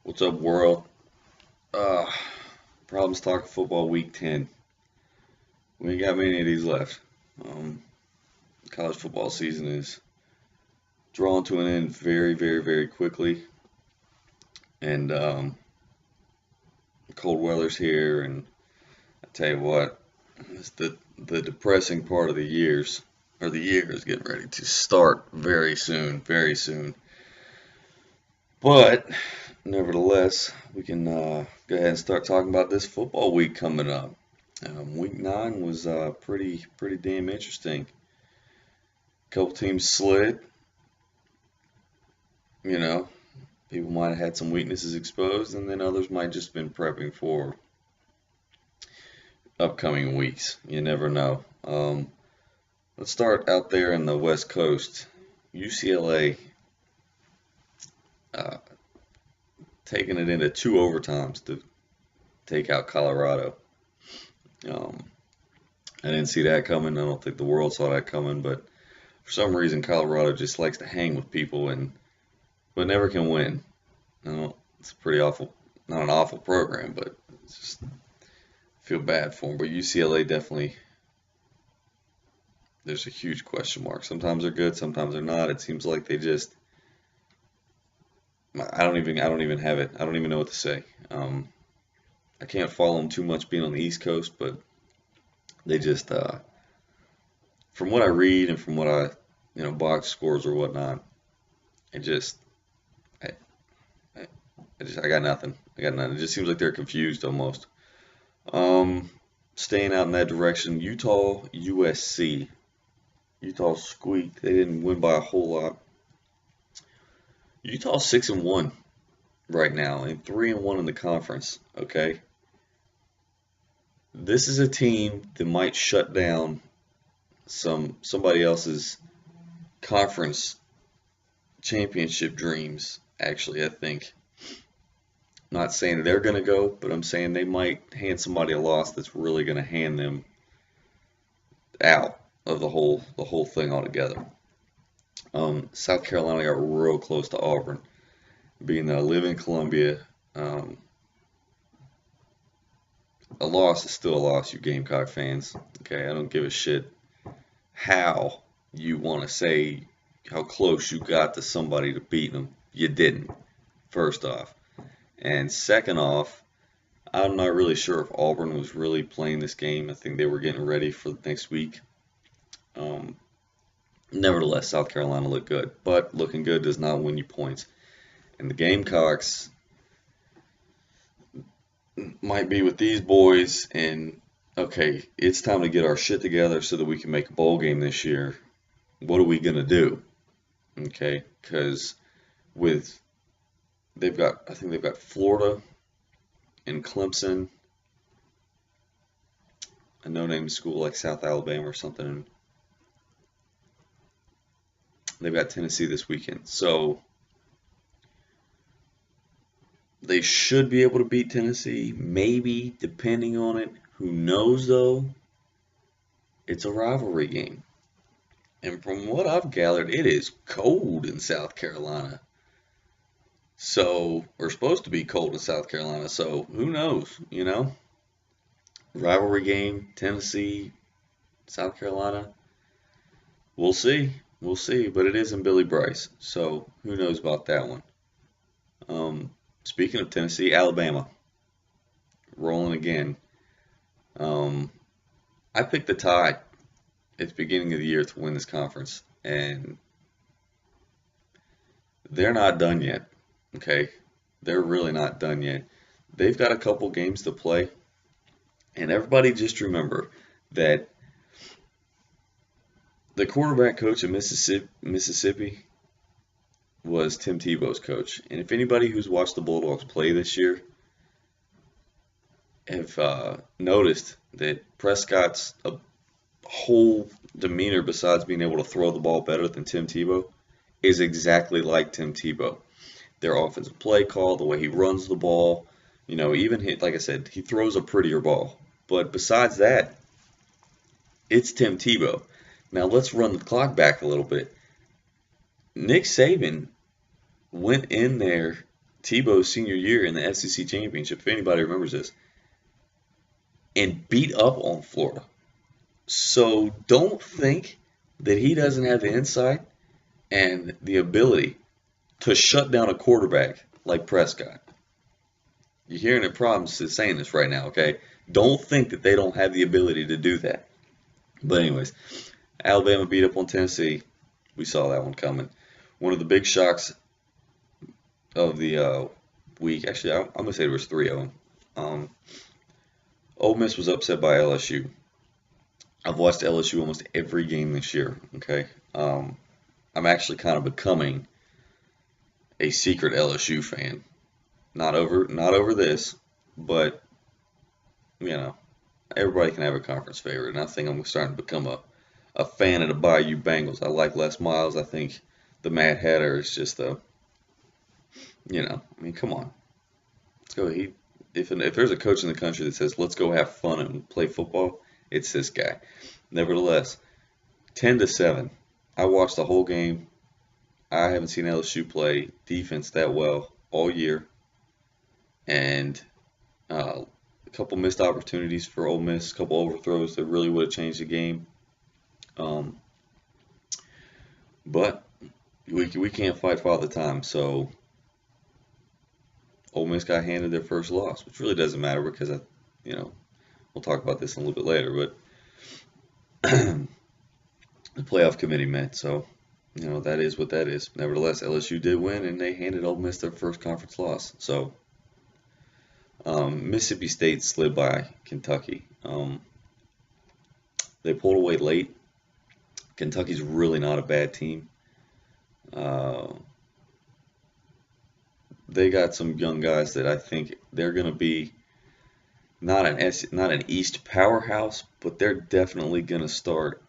What's up, world? Uh, Problems talking football week 10. We ain't got many of these left. Um, College football season is drawing to an end very, very, very quickly. And cold weather's here. And I tell you what, it's the depressing part of the year is getting ready to start very soon, very soon. But nevertheless, we can go ahead and start talking about this football week coming up. Week 9 was pretty damn interesting. Couple teams slid. You know, people might have had some weaknesses exposed, and then others might just been prepping for upcoming weeks. You never know. Let's start out there in the West Coast. UCLA uh, taking it into 2 overtimes to take out Colorado. Um, I didn't see that coming. I don't think the world saw that coming, but for some reason Colorado just likes to hang with people but never can win. It's a pretty awful, not an awful program, but it's just feel bad for them. But UCLA definitely, there's a huge question mark. Sometimes they're good, sometimes they're not. It seems like they just, I don't even have it. I don't even know what to say. I can't follow them too much being on the East Coast, but they just, from what I read and from what box scores or whatnot, it just, I, I got nothing. I got nothing. It just seems like they're confused almost. Um, Staying out in that direction, Utah, USC. Utah squeaked. They didn't win by a whole lot. Utah 6-1 right now and 3-1 in the conference. Okay, this is a team that might shut down somebody else's conference championship dreams. Actually, I think. Not saying they're going to go, but I'm saying they might hand somebody a loss that's really going to hand them out of the whole thing altogether. South Carolina got real close to Auburn. Being that I live in Columbia, a loss is still a loss, you Gamecock fans. Okay, I don't give a shit how you want to say how close you got to somebody to beat them. You didn't, first off. And second off, I'm not really sure if Auburn was really playing this game. I think they were getting ready for the next week. Um, Nevertheless, South Carolina looked good, but looking good does not win you points. And the Gamecocks might be with these boys, and okay, it's time to get our shit together so that we can make a bowl game this year. What are we gonna do? Okay, because with I think they've got Florida and Clemson, a no-name school like South Alabama or something. They've got Tennessee this weekend. So they should be able to beat Tennessee, maybe, depending on it. Who knows, though? It's a rivalry game. And from what I've gathered, it is cold in South Carolina. So, we're supposed to be cold in South Carolina, so who knows, Rivalry game, Tennessee, South Carolina. We'll see. We'll see. But it is in Billy Bryce, so who knows about that one. Speaking of Tennessee, Alabama. Rolling again. I picked the Tide at the beginning of the year to win this conference, and they're not done yet. Okay, they're really not done yet. They've got a couple games to play, and everybody just remember that the quarterback coach of Mississippi was Tim Tebow's coach. And if anybody who's watched the Bulldogs play this year have noticed that Prescott's whole demeanor, besides being able to throw the ball better than Tim Tebow, is exactly like Tim Tebow. Their offensive play call, the way he runs the ball, even like I said, he throws a prettier ball. But besides that, it's Tim Tebow. Now let's run the clock back a little bit. Nick Saban went in there Tebow's senior year in the SEC championship, if anybody remembers this, and beat up on Florida. So don't think that he doesn't have the insight and the ability to shut down a quarterback like Prescott. You're hearing the problems saying this right now, okay? Don't think that they don't have the ability to do that. But anyways, Alabama beat up on Tennessee. We saw that one coming. One of the big shocks of the week, actually, I'm going to say there was 3 of them. Ole Miss was upset by LSU. I've watched LSU almost every game this year, okay? I'm actually kind of becoming a secret LSU fan. Not over this, but, everybody can have a conference favorite, and I think I'm starting to become a fan of the Bayou Bengals. I like Les Miles. I think the Mad Hatter is just come on. Let's go. If there's a coach in the country that says, let's go have fun and play football, it's this guy. Nevertheless, 10-7. I watched the whole game. I haven't seen LSU play defense that well all year. And a couple missed opportunities for Ole Miss, a couple overthrows that really would have changed the game. But we can't fight Father Time, so Ole Miss got handed their first loss, which really doesn't matter because we'll talk about this a little bit later. But the playoff committee met, so that is what that is. Nevertheless, LSU did win, and they handed Ole Miss their first conference loss. So Mississippi State slid by Kentucky. They pulled away late. Kentucky's really not a bad team. They got some young guys that I think they're going to be not an East powerhouse, but they're definitely going to start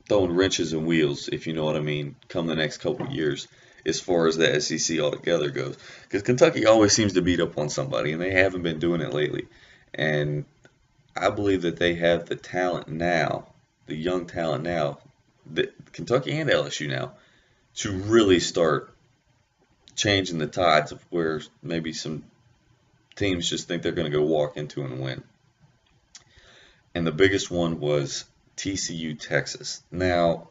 throwing wrenches and wheels, if you know what I mean, come the next couple of years as far as the SEC altogether goes. Because Kentucky always seems to beat up on somebody, and they haven't been doing it lately. And I believe that they have the talent now, the young talent now, Kentucky and LSU now, to really start changing the tides of where maybe some teams just think they're going to go walk into and win. And the biggest one was TCU, Texas. Now,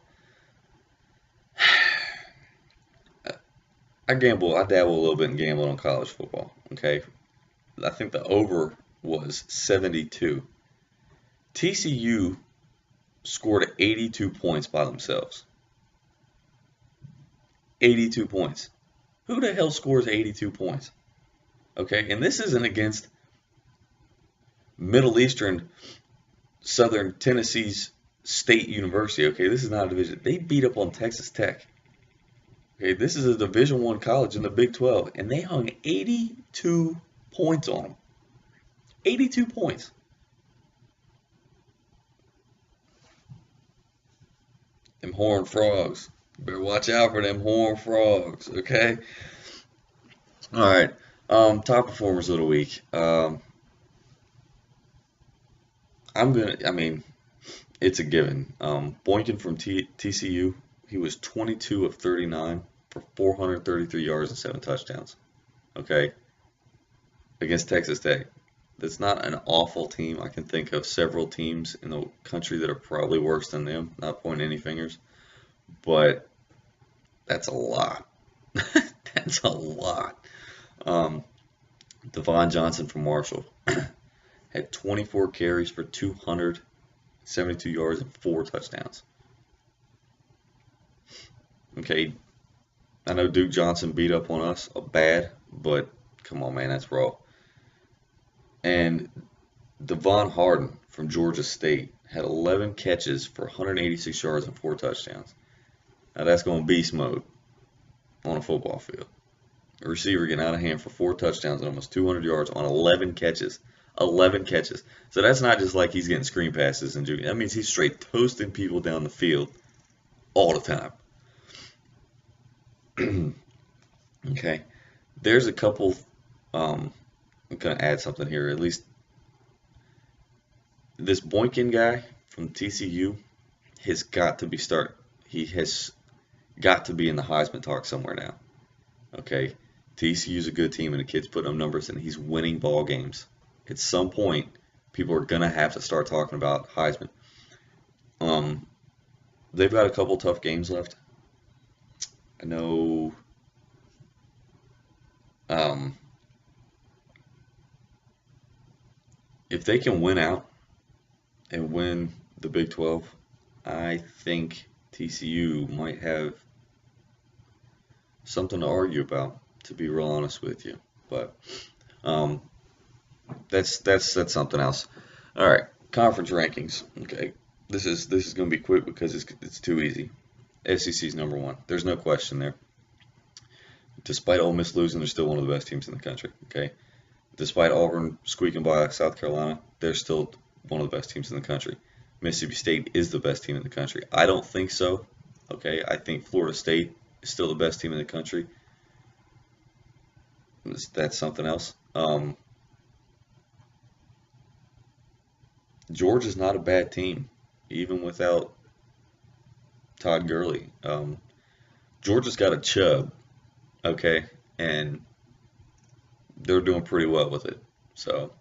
I dabble a little bit in gambling on college football, okay? I think the over was 72. TCU scored 82 points by themselves. 82 points. Who the hell scores 82 points? Okay, and this isn't against Middle Eastern Southern Tennessee's State University, okay? This is not a division. They beat up on Texas Tech. Okay, this is a Division I college in the Big 12, and they hung 82 points on them. 82 points. Them Horned Frogs. You better watch out for them Horned Frogs, okay? All right, top performers of the week. It's a given. Boykin from TCU, he was 22 of 39 for 433 yards and 7 touchdowns. Okay, against Texas Tech. That's not an awful team. I can think of several teams in the country that are probably worse than them. Not pointing any fingers, but that's a lot. That's a lot. Devon Johnson from Marshall had 24 carries for 272 yards and 4 touchdowns. Okay, I know Duke Johnson beat up on us bad, but come on, man, that's raw. And Devon Harden from Georgia State had 11 catches for 186 yards and 4 touchdowns. Now that's going beast mode on a football field. A receiver getting out of hand for 4 touchdowns and almost 200 yards on 11 catches. 11 catches. So that's not just like he's getting screen passes and that means he's straight toasting people down the field all the time. Okay. There's a couple, I'm going to add something here. At least this Boykin guy from TCU has got to be in the Heisman talk somewhere now. Okay, TCU's a good team, and the kid's putting up numbers, and he's winning ball games. At some point, people are gonna have to start talking about Heisman. Um, they've got a couple tough games left. I know. Um, if they can win out and win the Big 12, I think TCU might have something to argue about, to be real honest with you. But um, that's something else. All right, conference rankings. Okay, this is going to be quick because it's too easy. SEC's number one. There's no question there. Despite Ole Miss losing, they're still one of the best teams in the country. Okay, despite Auburn squeaking by South Carolina, they're still one of the best teams in the country. Mississippi State is the best team in the country. I don't think so. Okay, I think Florida State is still the best team in the country. That's something else. Georgia's not a bad team, even without Todd Gurley. Georgia's got a Chubb, okay, and they're doing pretty well with it. So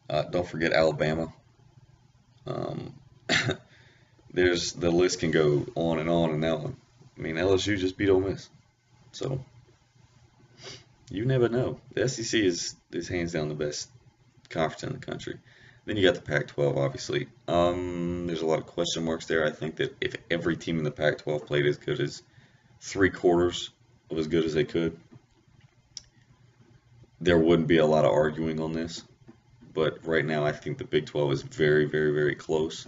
don't forget Alabama. Um, there's the list can go on and on in that one. I mean, LSU just beat Ole Miss, so you never know. The SEC is hands down the best conference in the country. Then you got the Pac-12, obviously. There's a lot of question marks there. I think that if every team in the Pac-12 played as good as three-quarters of as good as they could, there wouldn't be a lot of arguing on this. But right now, I think the Big 12 is very, very, very close.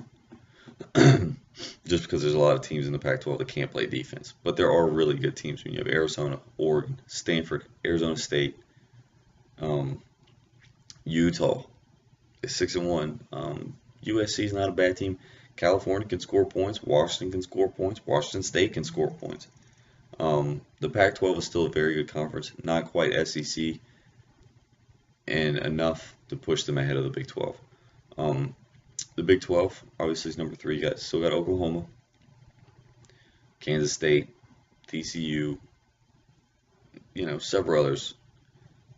Just because there's a lot of teams in the Pac-12 that can't play defense. But there are really good teams. When you have Arizona, Oregon, Stanford, Arizona State, Utah is 6-1. USC is not a bad team. California can score points. Washington can score points. Washington State can score points. The Pac-12 is still a very good conference. Not quite SEC, and enough to push them ahead of the Big 12. The Big 12 obviously is number 3. You still got Oklahoma, Kansas State, TCU, several others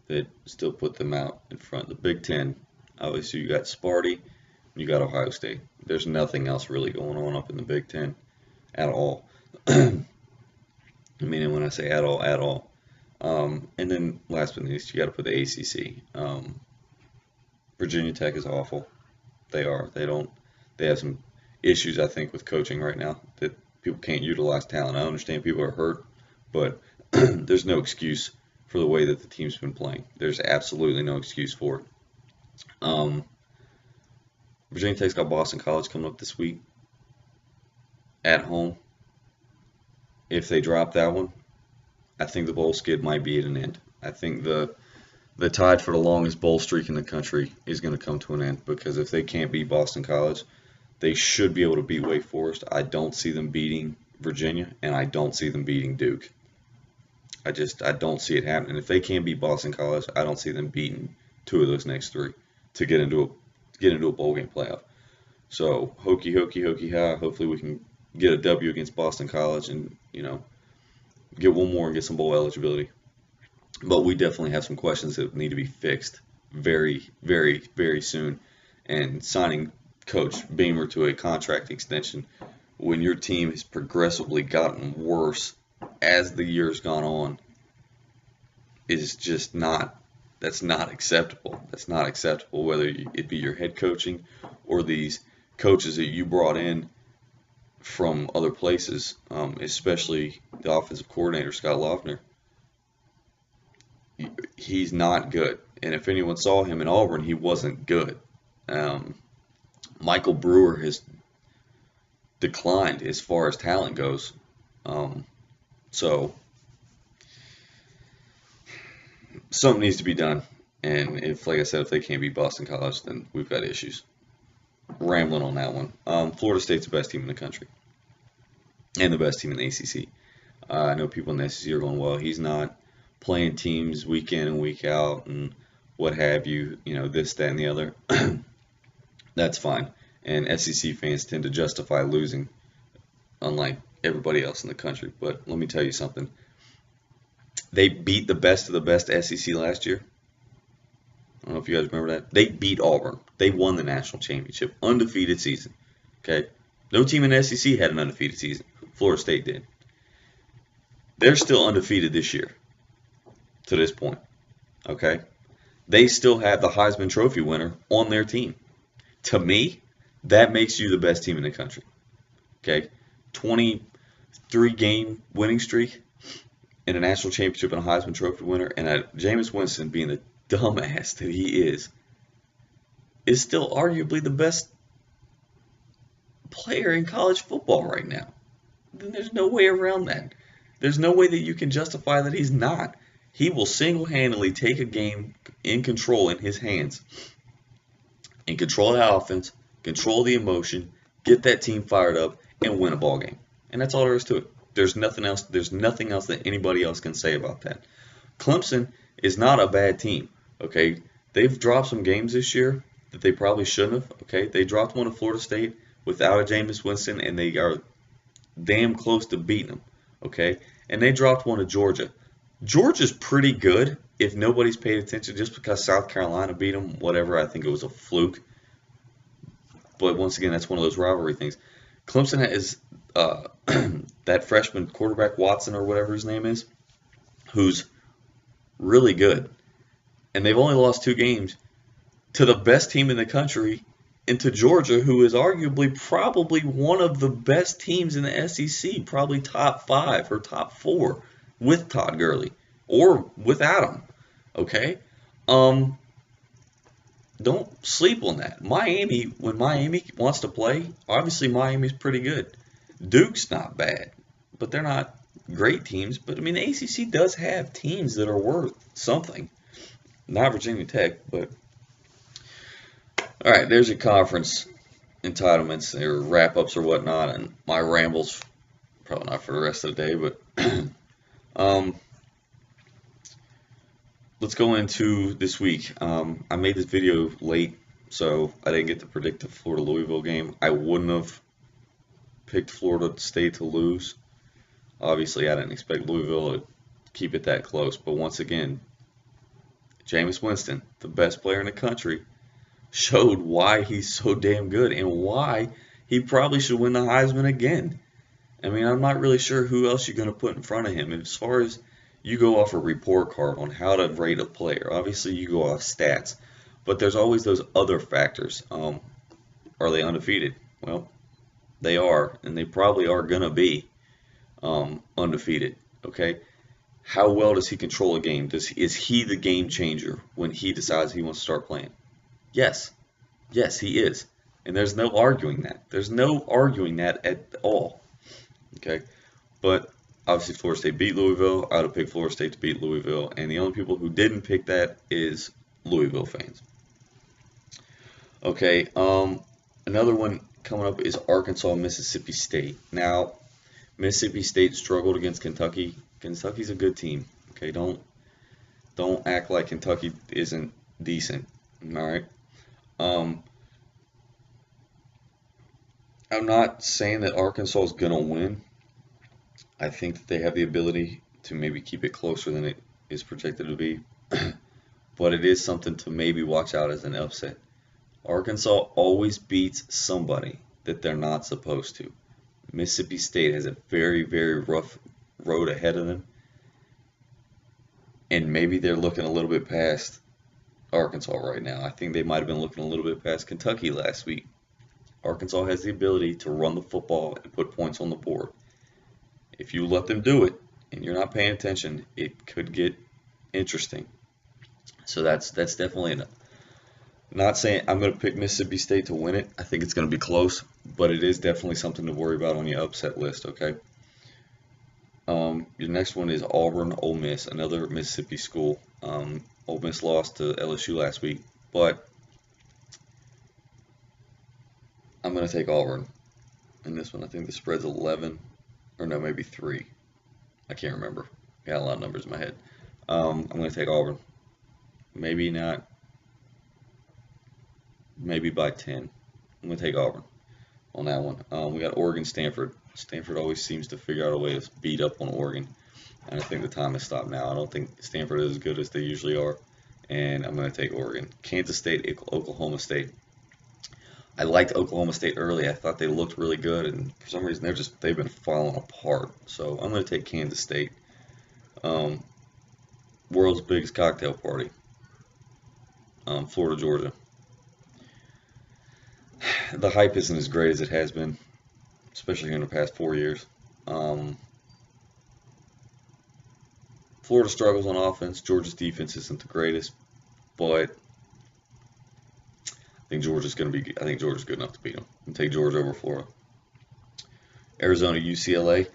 that still put them out in front. The Big 10, obviously you got Sparty, you got Ohio State. There's nothing else really going on up in the Big 10 at all. I mean, and when I say at all. And then last but not least, you got to put the ACC. Virginia Tech is awful. They are. They have some issues, I think, with coaching right now that people can't utilize talent. I understand people are hurt, but there's no excuse for the way that the team's been playing. There's absolutely no excuse for it. Virginia Tech's got Boston College coming up this week at home. If they drop that one, I think the bowl skid might be at an end. I think the tide for the longest bowl streak in the country is going to come to an end, because if they can't beat Boston College, they should be able to beat Wake Forest. I don't see them beating Virginia, and I don't see them beating Duke. I don't see it happening. If they can't beat Boston College, I don't see them beating 2 of those next 3 to get into a bowl game playoff. So hokey ha. Hopefully we can get a W against Boston College and get one more and get some bowl eligibility. But we definitely have some questions that need to be fixed very, very, very soon. And signing Coach Beamer to a contract extension when your team has progressively gotten worse as the year's gone on is just that's not acceptable. That's not acceptable, whether it be your head coaching or these coaches that you brought in from other places, especially the offensive coordinator, Scott Loeffner. He's not good. And if anyone saw him in Auburn, he wasn't good. Michael Brewer has declined as far as talent goes. So something needs to be done. And like I said, if they can't beat Boston College, then we've got issues. Rambling on that one. Florida State's the best team in the country. And the best team in the ACC. I know people in the SEC are going, well, he's not playing teams week in and week out and what have you, this, that, and the other. That's fine. And SEC fans tend to justify losing, unlike everybody else in the country. But let me tell you something. They beat the best of the best SEC last year. I don't know if you guys remember that. They beat Auburn. They won the national championship. Undefeated season. Okay? No team in the SEC had an undefeated season. Florida State did. They're still undefeated this year to this point. Okay? They still have the Heisman Trophy winner on their team. To me, that makes you the best team in the country. Okay? 23-game winning streak in a national championship and a Heisman Trophy winner, and Jameis Winston being the dumbass that he is still arguably the best player in college football right now. Then there's no way around that. There's no way that you can justify that he's not. He will single-handedly take a game in control in his hands and control the offense, control the emotion, get that team fired up, and win a ball game. And that's all there is to it. There's nothing else. There's nothing else that anybody else can say about that. Clemson is not a bad team. Okay, they've dropped some games this year that they probably shouldn't have. Okay, they dropped one to Florida State without a Jameis Winston, and they are damn close to beating them. Okay, and they dropped one to Georgia. Georgia's pretty good if nobody's paid attention. Just because South Carolina beat them, whatever, I think it was a fluke. But once again, that's one of those rivalry things. Clemson is that freshman quarterback Watson or whatever his name is, who's really good. And they've only lost 2 games to the best team in the country and to Georgia, who is arguably probably one of the best teams in the SEC, probably top 5 or top 4 with Todd Gurley or without him. Okay? Don't sleep on that. Miami, when Miami wants to play, obviously Miami's pretty good. Duke's not bad, but they're not great teams. But I mean, the ACC does have teams that are worth something. Not Virginia Tech, but all right. There's your conference entitlements, or wrap-ups, or whatnot, and my rambles. Probably not for the rest of the day, but let's go into this week. I made this video late, so I didn't get to predict the Florida-Louisville game. I wouldn't have picked Florida State to lose. Obviously, I didn't expect Louisville to keep it that close, but once again, Jameis Winston, the best player in the country, showed why he's so damn good and why he probably should win the Heisman again. I mean, I'm not really sure who else you're going to put in front of him. As far as you go off a report card on how to rate a player, obviously you go off stats, but there's always those other factors. Are they undefeated? Well, they are, and they probably are going to be undefeated. Okay? How well does he control a game? Is he the game changer when he decides he wants to start playing? Yes. Yes, he is. And there's no arguing that. There's no arguing that at all. Okay? But obviously Florida State beat Louisville. I would have picked Florida State to beat Louisville. And the only people who didn't pick that is Louisville fans. Okay, another one coming up is Arkansas, Mississippi State. Now, Mississippi State struggled against Kentucky. Kentucky's a good team. Okay, don't act like Kentucky isn't decent. All right. I'm not saying that Arkansas is gonna win. I think that they have the ability to maybe keep it closer than it is projected to be, but it is something to maybe watch out as an upset. Arkansas always beats somebody that they're not supposed to. Mississippi State has a very, very rough road ahead of them, and maybe they're looking a little bit past Arkansas right now. I think they might have been looking a little bit past Kentucky last week. Arkansas has the ability to run the football and put points on the board. If you let them do it and you're not paying attention, it could get interesting. So that's definitely enough. Not saying I'm going to pick Mississippi State to win it. I think it's going to be close, but it is definitely something to worry about on your upset list, okay? Your next one is Auburn, Ole Miss, another Mississippi school. Ole Miss lost to LSU last week, but I'm going to take Auburn in this one. I think the spread's 11, or no, maybe 3. I can't remember. Got a lot of numbers in my head. I'm going to take Auburn. Maybe not. Maybe by 10. I'm going to take Auburn on that one. We got Oregon, Stanford. Stanford always seems to figure out a way to beat up on Oregon. and I think the time has stopped now. I don't think Stanford is as good as they usually are, and I'm going to take Oregon. Kansas State, Oklahoma State. I liked Oklahoma State early. I thought they looked really good, and for some reason they've been falling apart. So I'm going to take Kansas State. Um, World's biggest cocktail party. Florida, Georgia. The hype isn't as great as it has been, especially in the past 4 years. Um, Florida struggles on offense. Georgia's defense isn't the greatest, but I think Georgia's good enough to beat them. I'm take Georgia over Florida. Arizona, UCLA.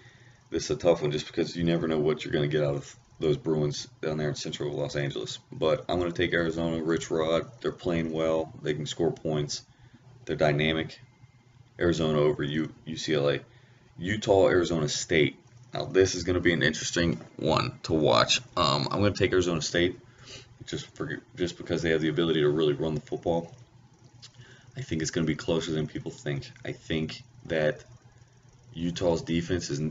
This is a tough one just because you never know what you're going to get out of those Bruins down there in central Los Angeles. But I'm going to take Arizona. Rich Rod. They're playing well. They can score points. They're dynamic. Arizona over UCLA. Utah, Arizona State. Now this is going to be an interesting one to watch. I'm going to take Arizona State just because they have the ability to really run the football. I think it's going to be closer than people think. I think that Utah's defense is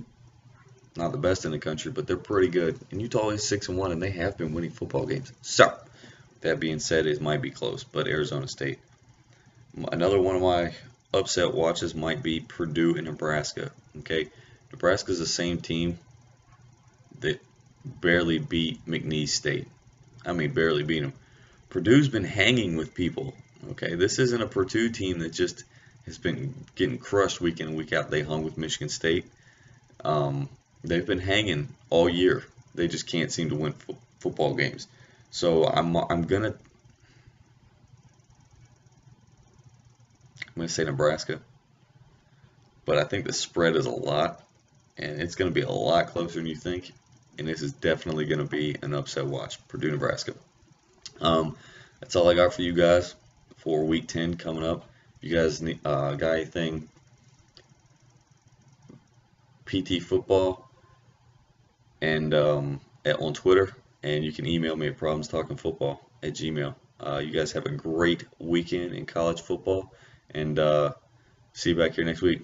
not the best in the country, but they're pretty good. And Utah is 6-1, and they have been winning football games. So that being said, it might be close, but Arizona State. Another one of my upset watches might be Purdue and Nebraska. Okay, Nebraska's the same team that barely beat McNeese State. I mean, barely beat them. Purdue's been hanging with people. Okay, this isn't a Purdue team that just has been getting crushed week in and week out. They hung with Michigan State. They've been hanging all year. They just can't seem to win football games. So I'm gonna say Nebraska, but I think the spread is a lot, and it's going to be a lot closer than you think. And this is definitely going to be an upset watch. Purdue, Nebraska. That's all I got for you guys for Week 10 coming up. You guys got anything? PT Football and on Twitter, and you can email me at problemstalkingfootball@gmail. You guys have a great weekend in college football, and see you back here next week.